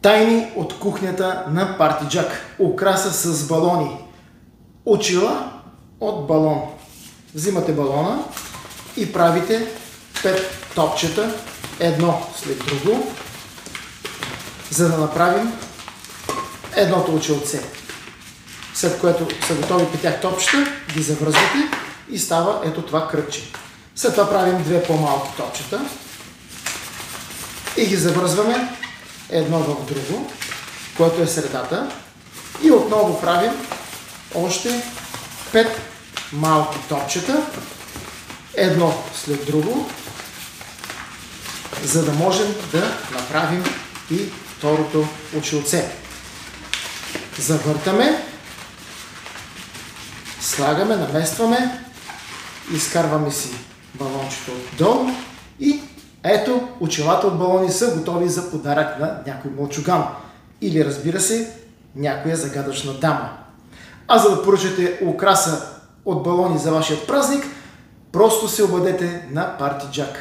Тайни от кухнята на Party Jack. Украса с балони. Очила от балон. Взимате балона и правите 5 топчета, едно след друго, за да направим едното очилце. След което са готови 5 топчета, ги завръзвате и става ето това кръгче. След това правим 2 по-малки топчета и ги завръзваме едно в друго, което е средата. И отново правим още 5 малки топчета, едно след друго, за да можем да направим и второто очилце. Завъртаме, слагаме, наместваме, изкарваме си балончето отдолу и ето, очилата от балони са готови за подарък на някой мълчуган. Или, разбира се, някоя загадъчна дама. А за да поръчате украса от балони за вашия празник, просто се обадете на Party Jack.